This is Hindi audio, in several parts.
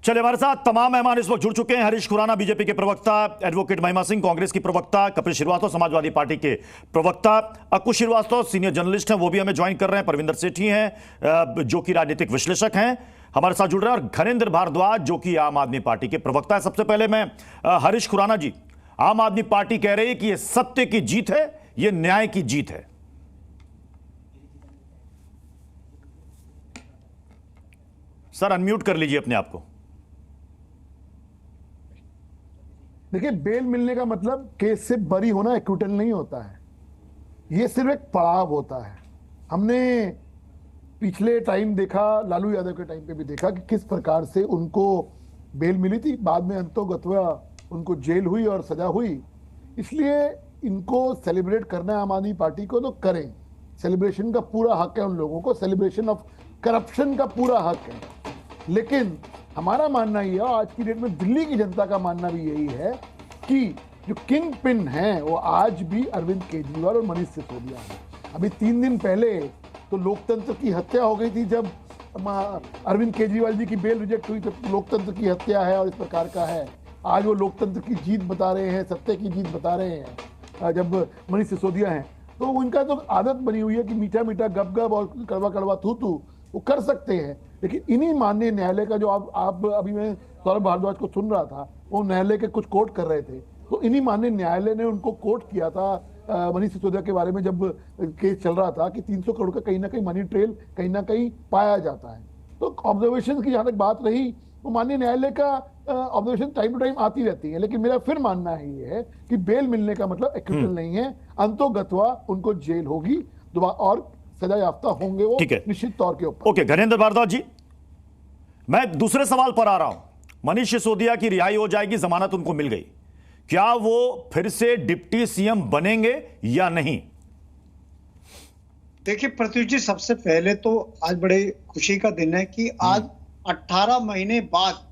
चलिए, हमारे साथ तमाम मेहमान इस वक्त जुड़ चुके हैं। हरीश खुराना बीजेपी के प्रवक्ता, एडवोकेट महिमा सिंह कांग्रेस की प्रवक्ता, कपिल श्रीवास्तव समाजवादी पार्टी के प्रवक्ता, अकुश श्रीवास्तव सीनियर जर्नलिस्ट हैं, वो भी हमें ज्वाइन कर रहे हैं। परविंदर सेठी हैं जो कि राजनीतिक विश्लेषक हैं, हमारे साथ जुड़ रहे हैं, और घनेंद्र भारद्वाज जो कि आम आदमी पार्टी के प्रवक्ता है। सबसे पहले मैं हरीश खुराना जी, आम आदमी पार्टी कह रही है कि यह सत्य की जीत है, यह न्याय की जीत है। सर अनम्यूट कर लीजिए अपने आप को। देखिए, बेल मिलने का मतलब केस से बरी होना एक्विटल नहीं होता है, ये सिर्फ एक पड़ाव होता है। हमने पिछले टाइम देखा, लालू यादव के टाइम पे भी देखा कि किस प्रकार से उनको बेल मिली थी, बाद में अंतोगत्वा उनको जेल हुई और सजा हुई। इसलिए इनको सेलिब्रेट करना है आम आदमी पार्टी को तो करें, सेलिब्रेशन का पूरा हक है उन लोगों को, सेलिब्रेशन ऑफ करप्शन का पूरा हक है। लेकिन हमारा मानना ये है, आज की डेट में दिल्ली की जनता का मानना भी यही है कि जो किंग पिन है वो आज भी अरविंद केजरीवाल और मनीष सिसोदिया है। अभी 3 दिन पहले तो लोकतंत्र की हत्या हो गई थी, जब अरविंद केजरीवाल जी की बेल रिजेक्ट हुई तो लोकतंत्र की हत्या है और इस प्रकार का है। आज वो लोकतंत्र की जीत बता रहे हैं, सत्य की जीत बता रहे हैं जब मनीष सिसोदिया हैं। तो उनका तो आदत बनी हुई है कि मीठा मीठा गप गप और कड़वा कड़वा थू थू वो कर सकते हैं। लेकिन इन्हीं माननीय न्यायालय का जो आप अभी मैं सौरभ भारद्वाज को सुन रहा था, वो न्यायालय के कुछ कोट कर रहे थे, तो इन्हीं माननीय न्यायालय ने उनको कोट किया था मनीष सिसोदिया के बारे में जब केस चल रहा था कि 300 करोड़ का कहीं ना कहीं मनी ट्रेल कहीं ना कहीं पाया जाता है। तो ऑब्जर्वेशन की जहां तक बात रही, वो माननीय न्यायालय का ऑब्जर्वेशन टाइम टू टाइम आती रहती है। लेकिन मेरा फिर मानना है ये है कि बेल मिलने का मतलब एक्विटल नहीं है, अंतोगत्वा उनको जेल होगी और सजा याफ्ता होंगे वो निश्चित तौर के ऊपर। ओके, घनेंद्र भारद्वाज जी, मैं दूसरे सवाल पर आ रहा हूं। मनीष सिसोदिया की रिहाई हो जाएगी, जमानत उनको मिल गई, क्या वो फिर से डिप्टी सीएम बनेंगे या नहीं? देखिए प्रत्युष जी, सबसे पहले तो आज बड़े खुशी का दिन है कि आज 18 महीने बाद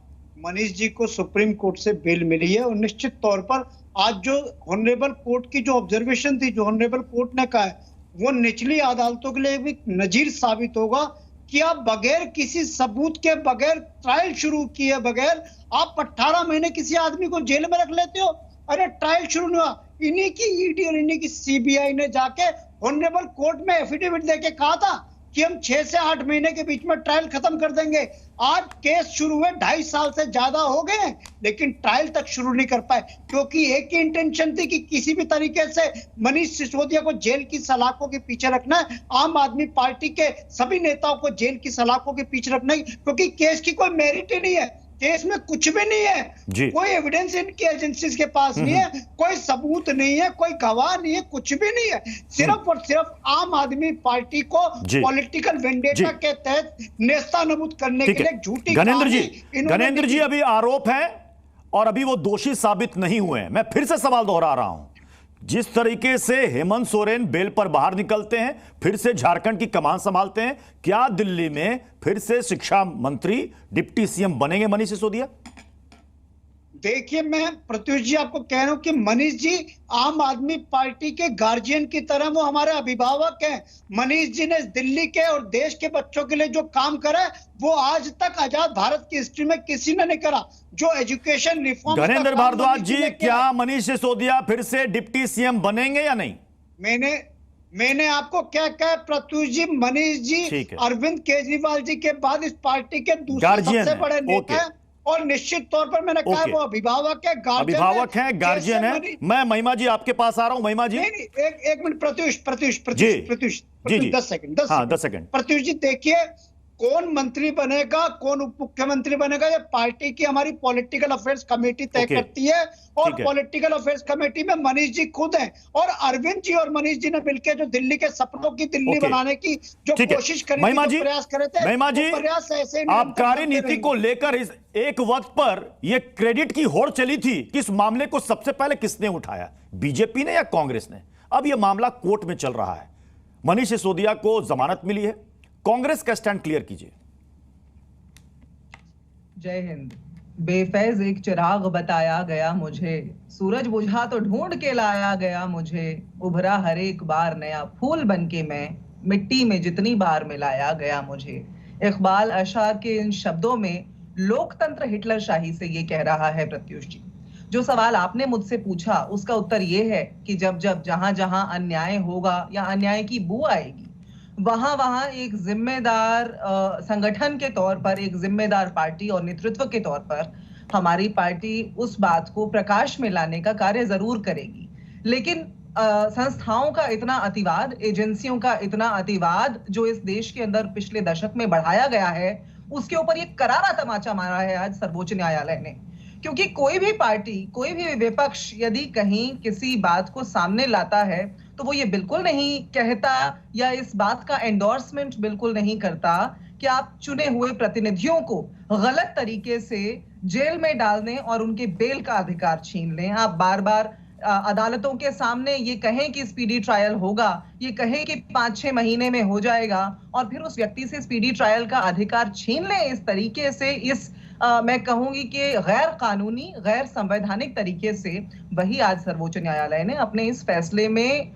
मनीष जी को सुप्रीम कोर्ट से बेल मिली है। और निश्चित तौर पर आज जो ऑनरेबल कोर्ट की जो ऑब्जर्वेशन थी, जो ऑनरेबल कोर्ट ने कहा है, वो निचली अदालतों के लिए भी नजीर साबित होगा कि आप बगैर किसी सबूत के, बगैर ट्रायल शुरू किए बगैर आप 18 महीने किसी आदमी को जेल में रख लेते हो। अरे ट्रायल शुरू नहीं हुआ, इन्हीं की ईडी और इन्हीं की सीबीआई ने जाके ऑनरेबल कोर्ट में एफिडेविट देके कहा था कि हम 6 से 8 महीने के बीच में ट्रायल खत्म कर देंगे। आज केस शुरू हुए 2.5 साल से ज्यादा हो गए, लेकिन ट्रायल तक शुरू नहीं कर पाए, क्योंकि एक ही इंटेंशन थी कि किसी भी तरीके से मनीष सिसोदिया को जेल की सलाखों के पीछे रखना है, आम आदमी पार्टी के सभी नेताओं को जेल की सलाखों के पीछे रखना है, क्योंकि केस की कोई मेरिट ही नहीं है, केस में कुछ भी नहीं है, कोई एविडेंस इनकी एजेंसीज के पास नहीं है, कोई सबूत नहीं है, कोई गवाह नहीं है, कुछ भी नहीं है। सिर्फ और सिर्फ आम आदमी पार्टी को पॉलिटिकल वेंडेटा के तहत नेस्तानाबूद करने के लिए झूठी। घनेंद्र जी, अभी आरोप है और अभी वो दोषी साबित नहीं हुए हैं। मैं फिर से सवाल दोहरा रहा हूं, जिस तरीके से हेमंत सोरेन बेल पर बाहर निकलते हैं, फिर से झारखंड की कमान संभालते हैं, क्या दिल्ली में फिर से शिक्षा मंत्री डिप्टी सीएम बनेंगे मनीष सिसोदिया? देखिए, मैं प्रत्युष जी आपको कह रहा हूं कि मनीष जी आम आदमी पार्टी के गार्जियन की तरह वो हमारे अभिभावक हैं। मनीष जी ने दिल्ली के और देश के बच्चों के लिए जो काम करा है, वो आज तक आजाद भारत की हिस्ट्री में किसी ने नहीं करा। जो एजुकेशन रिफॉर्म, घनेंद्र भारद्वाज जी, क्या मनीष सिसोदिया फिर से डिप्टी सीएम बनेंगे या नहीं? मैंने आपको क्या कहा प्रत्युष जी, मनीष जी अरविंद केजरीवाल जी के बाद इस पार्टी के दूसरे सबसे बड़े नेता हैं, और निश्चित तौर पर मैंने कहा वो अभिभावक है, गार्जियन है। मैं महिमा जी आपके पास आ रहा हूं। महिमा जी, एक मिनट प्रत्युष, 10 सेकंड। प्रत्युष जी, देखिए, कौन मंत्री बनेगा, कौन उप मुख्यमंत्री बनेगा, ये पार्टी की हमारी पॉलिटिकल अफेयर्स कमेटी तय करती है, और पॉलिटिकल अफेयर्स कमेटी में मनीष जी खुद हैं, और अरविंद जी और मनीष जी ने मिलकर जो दिल्ली के सपनों की दिल्ली बनाने की जो कोशिश करी थी, जो प्रयास करे थे, महिमा जी, प्रयास ऐसे आबकारी नीति को लेकर एक वक्त पर यह क्रेडिट की होड़ चली थी कि इस मामले को सबसे पहले किसने उठाया, बीजेपी ने या कांग्रेस ने? अब यह मामला कोर्ट में चल रहा है, मनीष सिसोदिया को जमानत मिली है, कांग्रेस का स्टैंड क्लियर कीजिए। जय हिंद। बेफैज एक चिराग बताया गया मुझे, सूरज बुझा तो ढूंढ के लाया गया मुझे, उभरा हर एक बार नया फूल बनके मैं, मिट्टी में जितनी बार मिलाया गया मुझे। इकबाल अशार के इन शब्दों में लोकतंत्र हिटलरशाही से, ये कह रहा है प्रत्युष जी। जो सवाल आपने मुझसे पूछा उसका उत्तर ये है कि जब जब जहां जहां अन्याय होगा या अन्याय की बू आएगी, वहां वहां एक जिम्मेदार संगठन के तौर पर, एक जिम्मेदार पार्टी और नेतृत्व के तौर पर हमारी पार्टी उस बात को प्रकाश में लाने का कार्य जरूर करेगी। लेकिन संस्थाओं का इतना अतिवाद, एजेंसियों का इतना अतिवाद जो इस देश के अंदर पिछले दशक में बढ़ाया गया है, उसके ऊपर ये करारा तमाचा मारा है आज सर्वोच्च न्यायालय ने। क्योंकि कोई भी पार्टी, कोई भी विपक्ष यदि कहीं किसी बात को सामने लाता है तो वो ये बिल्कुल नहीं कहता या इस बात का एंडोर्समेंट बिल्कुल नहीं करता कि आप चुने हुए प्रतिनिधियों को गलत तरीके से जेल में डालने और उनके बेल का अधिकार छीन लें। आप बार बार अदालतों के सामने ये कहें कि स्पीडी ट्रायल होगा, ये कहें कि 5-6 महीने में हो जाएगा, और फिर उस व्यक्ति से स्पीडी ट्रायल का अधिकार छीन लें इस तरीके से, इस मैं कहूंगी कि गैर कानूनी, गैर संवैधानिक तरीके से। वही आज सर्वोच्च न्यायालय ने अपने इस फैसले में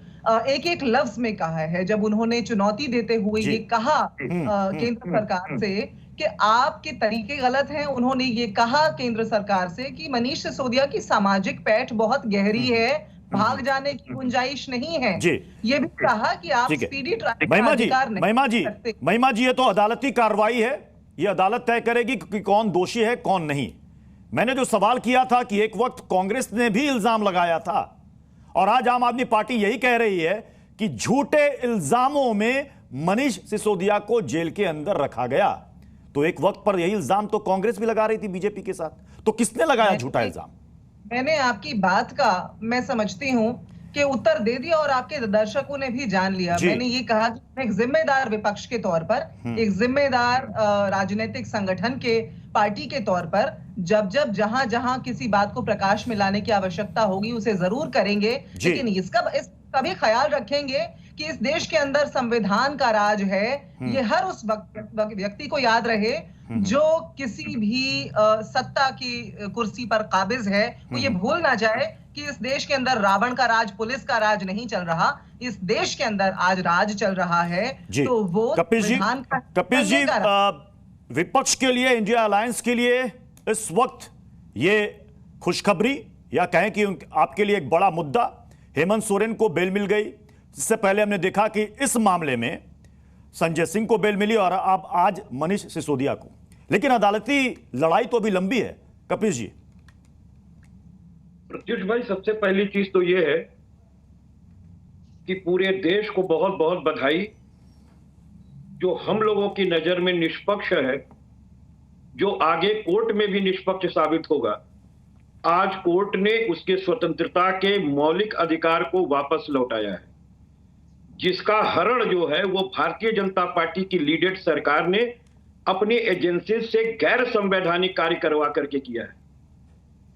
एक एक लफ्ज में कहा है, जब उन्होंने चुनौती देते हुए ये कहा केंद्र सरकार से कि आपके तरीके गलत हैं। उन्होंने ये कहा केंद्र सरकार से कि मनीष सिसोदिया की सामाजिक पैठ बहुत गहरी है, भाग जाने की गुंजाइश नहीं है। ये भी कहा कि आप स्पीडी ट्रायल का अधिकार नहीं सकते। महिमा जी, ये तो अदालती कार्रवाई है, ये अदालत तय करेगी कि कौन दोषी है कौन नहीं। मैंने जो सवाल किया था कि एक वक्त कांग्रेस ने भी इल्जाम लगाया था और आज आम आदमी पार्टी यही कह रही है कि झूठे इल्जामों में मनीष सिसोदिया को जेल के अंदर रखा गया। तो एक वक्त पर यही इल्जाम तो कांग्रेस भी लगा रही थी बीजेपी के साथ, तो किसने लगाया झूठा इल्जाम? मैंने आपकी बात का, मैं समझती हूं कि उत्तर दे दिया और आपके दर्शकों ने भी जान लिया। मैंने ये कहा कि एक जिम्मेदार विपक्ष के तौर पर, एक जिम्मेदार राजनीतिक संगठन के, पार्टी के तौर पर जब जब जहां जहां किसी बात को प्रकाश में लाने की आवश्यकता होगी उसे जरूर करेंगे, लेकिन इसका भी ख्याल रखेंगे कि इस देश के अंदर संविधान का राज है। ये हर उस व्यक्ति को याद रहे जो किसी भी सत्ता की कुर्सी पर काबिज है, वो ये भूल ना जाए कि इस देश के अंदर रावण का राज, पुलिस का राज नहीं चल रहा। इस देश के अंदर आज राज चल रहा है, तो वो कपिल जी, विपक्ष के लिए, इंडिया अलायंस के लिए इस वक्त ये खुशखबरी या कहें कि आपके लिए एक बड़ा मुद्दा, हेमंत सोरेन को बेल मिल गई। इससे पहले हमने देखा कि इस मामले में संजय सिंह को बेल मिली और अब आज मनीष सिसोदिया को, लेकिन अदालती लड़ाई तो अभी लंबी है। कपिल जी। प्रत्युष भाई, सबसे पहली चीज तो यह है कि पूरे देश को बहुत बहुत बधाई, जो हम लोगों की नजर में निष्पक्ष है, जो आगे कोर्ट में भी निष्पक्ष साबित होगा। आज कोर्ट ने उसके स्वतंत्रता के मौलिक अधिकार को वापस लौटाया है, जिसका हरण जो है वो भारतीय जनता पार्टी की लीडेड सरकार ने अपनी एजेंसी से गैर संवैधानिक कार्य करवा करके किया है।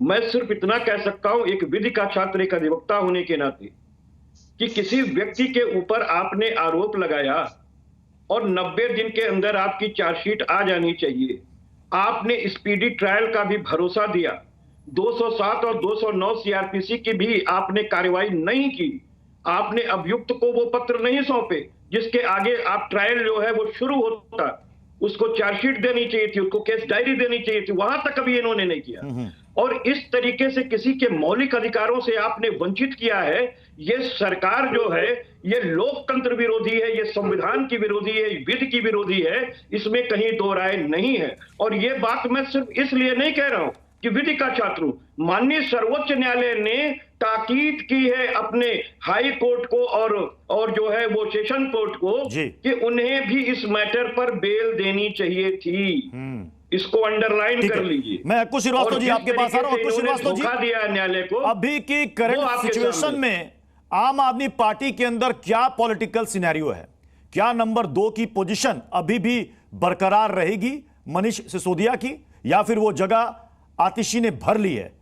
मैं सिर्फ इतना कह सकता हूं, एक विधि का छात्र, एक अधिवक्ता होने के नाते, कि किसी व्यक्ति के ऊपर आपने आरोप लगाया और 90 दिन के अंदर आपकी चार्जशीट आ जानी चाहिए। आपने स्पीडी ट्रायल का भी भरोसा दिया, 207 और 209 सीआरपीसी की भी आपने कार्रवाई नहीं की। आपने अभियुक्त को वो पत्र नहीं सौंपे जिसके आगे आप ट्रायल जो है वो शुरू होता, उसको चार्जशीट देनी चाहिए थी, उसको केस डायरी देनी चाहिए थी, वहां तक कभी इन्होंने नहीं किया। और इस तरीके से किसी के मौलिक अधिकारों से आपने वंचित किया है। ये सरकार जो है ये लोकतंत्र विरोधी है, ये संविधान की विरोधी है, विधि की विरोधी है, इसमें कहीं दो राय नहीं है। और ये बात मैं सिर्फ इसलिए नहीं कह रहा हूं कि विधि का छात्र हूं, माननीय सर्वोच्च न्यायालय ने ताकीद की है अपने हाई कोर्ट को और जो है वो सेशन कोर्ट को कि उन्हें भी इस मैटर पर बेल देनी चाहिए थी। इसको अंडरलाइन कर लीजिए। मैं अक्कू श्रीवास्तव जी आपके पास आ रहा हूं। अक्कू श्रीवास्तव जी, दिया न्यायालय को, अभी की करंट सिचुएशन में आम आदमी पार्टी के अंदर क्या पॉलिटिकल सिनेरियो है? क्या नंबर 2 की पोजीशन अभी भी बरकरार रहेगी मनीष सिसोदिया की, या फिर वो जगह आतिशी ने भर ली है?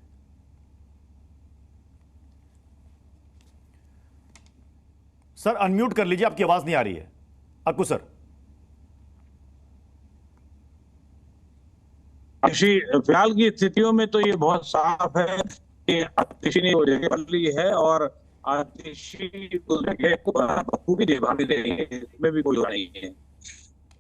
सर अनम्यूट कर लीजिए, आपकी आवाज नहीं आ रही है। अक्कू सर। फिलहाल की स्थितियों में तो ये बहुत साफ है कि आतिशी ने वो जगह भर ली है और आतिशी उस जगह को बखूबी निभाने दे रही है, इसमें भी कोई नहीं है।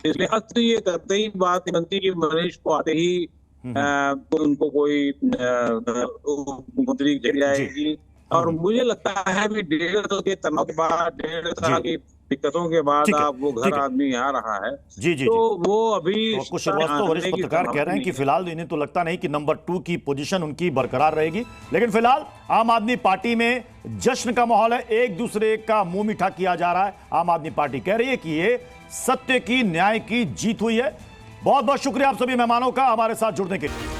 इसलिए हद ये करते ही बात बनती कि मनीष को आते ही तो उनको कोई मुख्यमंत्री जग जाएगी। और मुझे लगता है भी 1.5 साल के तनाव के बाद, 1.5 साल की दिक्कतों के बाद ठीक है, आप वो ठीक घर है। आदमी आ रहा है। जी जी तो जी। वो अभी तो कुछ श्रीवास्तव वरिष्ठ पत्रकार कह रहे हैं कि फिलहाल इन्हें तो लगता नहीं कि नंबर 2 की पोजीशन उनकी बरकरार रहेगी, लेकिन फिलहाल आम आदमी पार्टी में जश्न का माहौल है, एक दूसरे का मुंह मीठा किया जा रहा है। आम आदमी पार्टी कह रही है कि ये सत्य की, न्याय की जीत हुई है। बहुत बहुत शुक्रिया आप सभी मेहमानों का हमारे साथ जुड़ने के लिए।